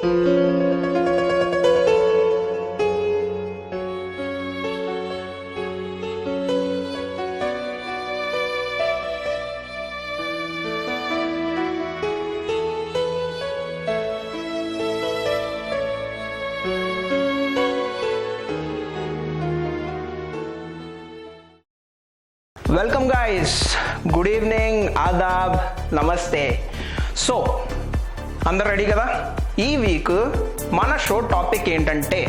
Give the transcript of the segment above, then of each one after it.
Welcome guys, good evening, Aadab, నమస్తే. So అందరు ready కదా? ఈ వీక్ మన షో టాపిక్ ఏంటంటే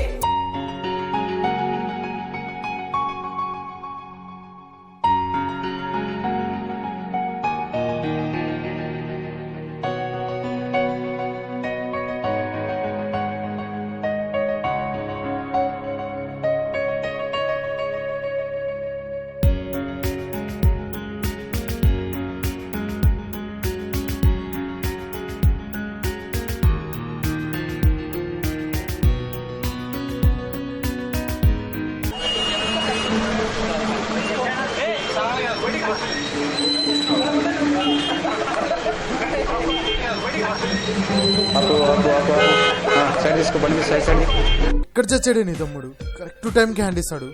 ఇక్కడ చచ్చాడే నీ తమ్ముడు, కరెక్ట్ టైంకి హ్యాండ్ ఇస్తాడు.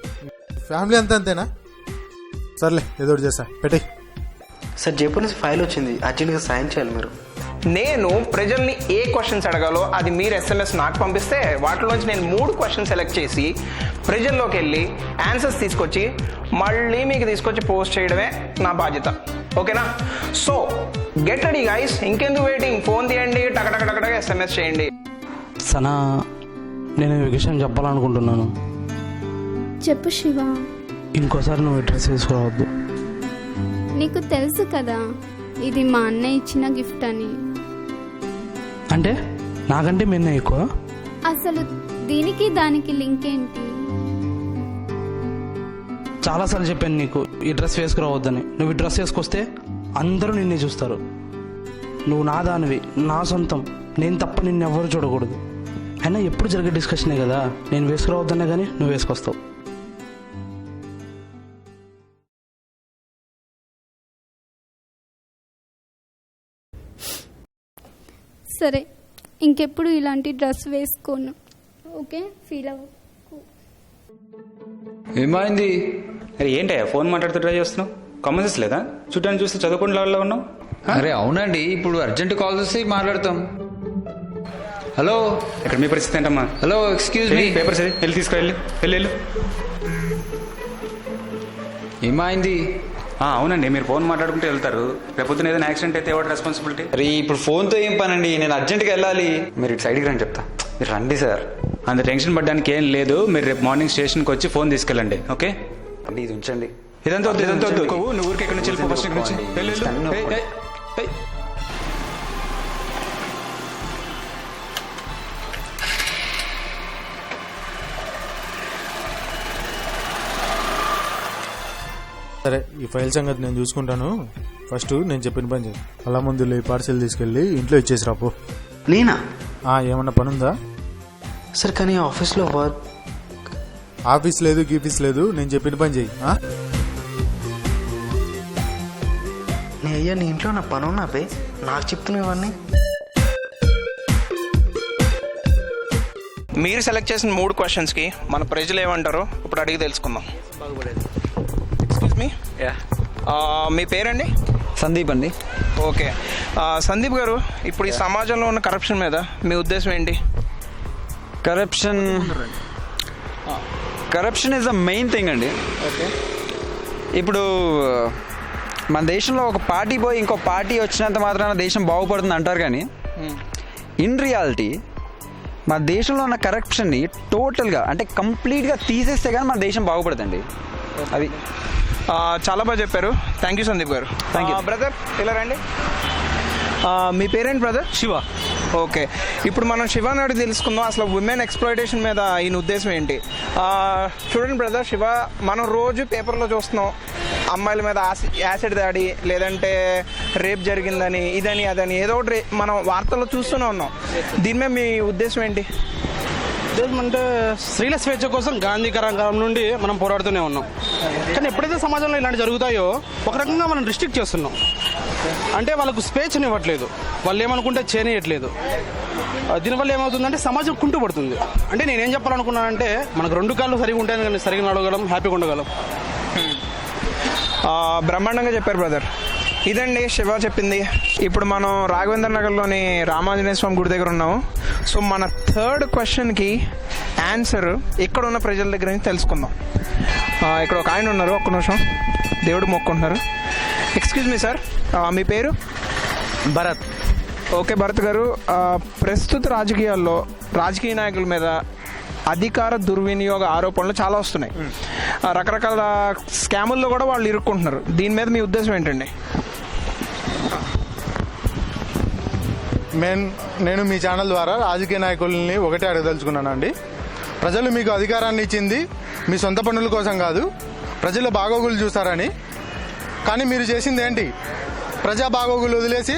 ఫ్యామిలీ అంతా అంతేనా? సర్లే ఏదో ఒకటి చేస్తా, పెట్టే. సార్ జైపూర్ నుంచి ఫైల్ వచ్చింది, అర్జెంట్గా సాయం చేయాలి మీరు. నేను ప్రజల్ని ఏ క్వశ్చన్స్ అడగాలో అది మీరు SMS నాకు పంపిస్తే వాటిలోంచి నేను 3 క్వశ్చన్స్ సెలెక్ట్ చేసి ప్రజల్లోకి వెళ్ళి ఆన్సర్స్ తీసుకొచ్చి మళ్ళీ మీకు తీసుకొచ్చి పోస్ట్ చేయడమే నా బాధ్యత. ఓకేనా? సో గెట్ రెడీ గైస్, ఇంకెందుకు వెయిటింగ్? ఫోన్ తీయండి, టకటకటక SMS చేయండి. సనా, నేను ఈ విషయం చెప్పాలనుకుంటున్నాను. చెప్పు శివ. ఇంకోసారి నువ్వు డ్రెస్ వేసుకోవద్దు. నీకు తెలుసు కదా ఇది మా అన్నయ్య ఇచ్చిన గిఫ్ట్ అని. అంటే నాకంటే మిన్న ఎక్కువ? అసలు దీనికి దానికి లింక్ ఏంటి? చాలాసార్లు చెప్పాను నీకు ఈ డ్రెస్ వేసుకురావద్దని. నువ్వు ఈ డ్రెస్ వేసుకొస్తే అందరూ నిన్నే చూస్తారు. నువ్వు నా దానివి, నా సొంతం. నేను తప్ప నిన్నెవ్వరూ చూడకూడదు. అయినా ఎప్పుడు జరిగే డిస్కషనే కదా. నేను వేసుకురావద్దనే కానీ నువ్వు వేసుకొస్తావు. సరే, ఇంకెప్పుడు ఇలాంటి డ్రెస్ వేసుకోను. ఓకే, ఫీల్ అవ్వకు. ఏమైంది? అరే ఏంటయ్యా ఫోన్ మాట్లాడుతూ ట్రై చేస్తున్నావు? కామన్ సెన్స్ లేదా? చుట్టాన్ని చూస్తే చదువుకుని లెవెల్లో ఉన్నావు. అరే అవునండి, ఇప్పుడు అర్జెంట్ కాల్ వస్తే మాట్లాడతాం. హలో, ఇక్కడ మీ పరిస్థితి ఏంటమ్మా? Hello, excuse me. పేపర్స్ వెళ్ళి తీసుకువెళ్ళి వెళ్ళు. ఏమైంది? అవునండి, మీరు ఫోన్ మాట్లాడుకుంటూ వెళ్తారు. రేపొద్దున ఏదైనా యాక్సిడెంట్ అయితే ఎవరు రెస్పాన్సిబిలిటీ? అరే ఇప్పుడు ఫోన్తో ఏం పనండి, నేను అర్జెంట్గా వెళ్ళాలి. మీరు ఇటు సైడ్కి రండి, చెప్తా. మీరు రండి సార్. అంత టెన్షన్ పడ్డానికి ఏం లేదు. మీరు రేపు మార్నింగ్ స్టేషన్కి వచ్చి ఫోన్ తీసుకెళ్ళండి. ఓకే? అంటే ఇది ఉంచండి. ఇదంతా వద్దు. నువ్వు ఊరికి ఎక్కడి నుంచి వెళ్ళిపో. ఫస్ట్ నుంచి వెళ్ళు. సరే, ఈ ఫైల్ సంగతి నేను చూసుకుంటాను. ఫస్ట్ నేను చెప్పిన పని చేయి. అలా ముందు ఈ పార్సెల్ తీసుకెళ్ళి ఇంట్లో ఇచ్చేసి రాపో. నేనా? ఏమన్నా పని ఉందా? సార్ కానీ ఆఫీస్లో వర్క్. ఆఫీస్ లేదు, గీఫీస్ లేదు. నేను చెప్పిన పని చేయి. నీ అయ్యా, నీ ఇంట్లో నా పని ఉన్నా పే, నాకు చెప్తున్నావు ఇవన్నీ. మీరు సెలెక్ట్ చేసిన 3 క్వశ్చన్స్కి మన ప్రజలు ఏమంటారో ఇప్పుడు అడిగి తెలుసుకుందాం. ఎక్స్క్యూజ్ మీ, మీ పేరండి? సందీప్ అండి. ఓకే, సందీప్ గారు, ఇప్పుడు ఈ సమాజంలో ఉన్న కరప్షన్ మీద మీ ఉద్దేశం ఏంటి? Corruption is the main thing అండి. ఓకే, ఇప్పుడు మన దేశంలో ఒక పార్టీ పోయి ఇంకో పార్టీ వచ్చినంత మాత్రాన దేశం బాగుపడుతుంది అంటారు, కానీ ఇన్ రియాలిటీ మన దేశంలో ఉన్న కరప్షన్ని టోటల్గా అంటే కంప్లీట్గా తీసేస్తే కానీ మన దేశం బాగుపడుతుంది. అది చాలా బాగా చెప్పారు. థ్యాంక్ యూ సందీప్ గారు. Thank you. బ్రదర్ ఇలా రండి. మీ పేరేంటి బ్రదర్? శివ. ఓకే, ఇప్పుడు మనం శివాని అడిగి తెలుసుకుందాం అసలు ఉమెన్ ఎక్స్ప్లాయిటేషన్ మీద ఈయన ఉద్దేశం ఏంటి. చూడండి బ్రదర్, శివ, మనం రోజు పేపర్లో చూస్తున్నాం అమ్మాయిల మీద యాసిడ్ దాడి, లేదంటే రేప్ జరిగిందని, ఇదని అదని ఏదో ఒకటి మనం వార్తల్లో చూస్తూనే ఉన్నాం. దీని మీద మీ ఉద్దేశం ఏంటి? అంటే స్త్రీల స్వేచ్ఛ కోసం గాంధీ కాలం నుండి మనం పోరాడుతూనే ఉన్నాం. కానీ ఎప్పుడైతే సమాజంలో ఇలాంటి జరుగుతాయో ఒక రకంగా మనం రిస్ట్రిక్ట్ చేస్తున్నాం. అంటే వాళ్ళకు స్వేచ్ఛనివ్వట్లేదు, వాళ్ళు ఏమనుకుంటే చేయనియట్లేదు. దీనివల్ల ఏమవుతుందంటే సమాజం కుంటుపడుతుంది. అంటే నేనేం చెప్పాలనుకున్నానంటే మనకు 2 కాళ్ళు సరిగా ఉంటే కానీ సరిగా నడవగలం, హ్యాపీగా ఉండగలం. బ్రహ్మాండంగా చెప్పారు బ్రదర్. ఇదండి శివ చెప్పింది. ఇప్పుడు మనం రాఘవేంద్ర నగర్లోని రామాంజనేయ స్వామి గుడి దగ్గర ఉన్నాము. సో మన 3rd క్వశ్చన్కి ఆన్సర్ ఇక్కడ ఉన్న ప్రజల దగ్గర నుంచి తెలుసుకుందాం. ఇక్కడ ఒక ఆయన ఉన్నారు, ఒక్క నిమిషం, దేవుడికి మొక్కుంటున్నారు. ఎక్స్క్యూజ్ మీ సార్, మీ పేరు? భరత్. ఓకే భరత్ గారు, ప్రస్తుత రాజకీయాల్లో రాజకీయ నాయకుల మీద అధికార దుర్వినియోగ ఆరోపణలు చాలా వస్తున్నాయి. రకరకాల స్కాముల్లో కూడా వాళ్ళు ఇరుక్కుంటున్నారు. దీని మీద మీ ఉద్దేశం ఏంటండి? నేను మీ ఛానల్ ద్వారా రాజకీయ నాయకుల్ని ఒకటే అడగదలుచుకున్నానండి. ప్రజలు మీకు అధికారాన్ని ఇచ్చింది మీ సొంత పనుల కోసం కాదు, ప్రజల బాగోగులు చూస్తారని. కానీ మీరు చేసింది ఏంటి? ప్రజా బాగోగులు వదిలేసి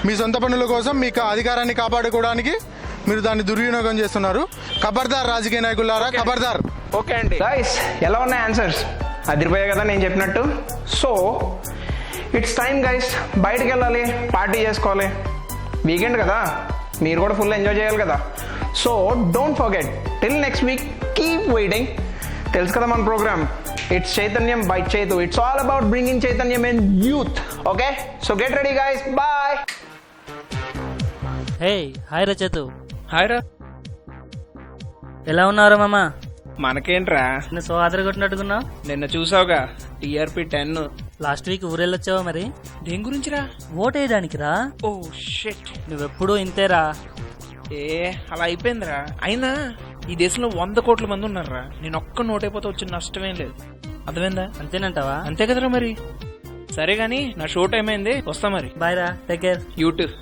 మీ సొంత పనుల కోసం మీకు అధికారాన్ని కాపాడుకోవడానికి మీరు దాన్ని దుర్వినియోగం చేస్తున్నారు. ఖబర్దార్ రాజకీయ నాయకులారా, ఖబర్దార్. ఓకే అండి గైస్, ఎలా ఉన్నాయి ఆన్సర్స్? అదిరిపోయాయి కదా నేను చెప్పినట్టు. సో ఇట్స్ టైం గైస్, బయటకు వెళ్ళాలి, పార్టీ చేసుకోవాలి. వీకెండ్ కదా, మీరు కూడా ఫుల్ ఎంజాయ్ చేయాలి కదా. So don't forget, till next week keep waiting. తెలుసు కదా మన programme, it's Chaitanyam by Chaitu. It's all about bringing Chaitanyam in youth. Okay, so get ready guys, bye. Hey hi రచతు. హాయ్ రా. ఎలా ఉన్నారు మామ? మనకేంట్రా, సో ఆదర కొట్టినట్టుకున్నావు. నిన్న చూసావుగా TRP 10. లాస్ట్ వీక్ ఊరెళ్ళొచ్చావా మరి? దేని గురించిరా? ఓటేయడానికి రా. ఓ షిట్, నువ్వెప్పుడూ ఇంతేరా. అలా అయిపోయిందిరా. అయినా ఈ దేశంలో 100 కోట్ల మంది ఉన్నారా, నేను ఒక్క నోటైపోతే వచ్చిన నష్టమేం లేదు. అర్థమైందా? అంతేనంటావా? అంతే కదరా మరి. సరే గానీ నా షో టైం అయింది, వస్తా మరి. బాయ్ రా, టేక్ కేర్. యూట్యూబ్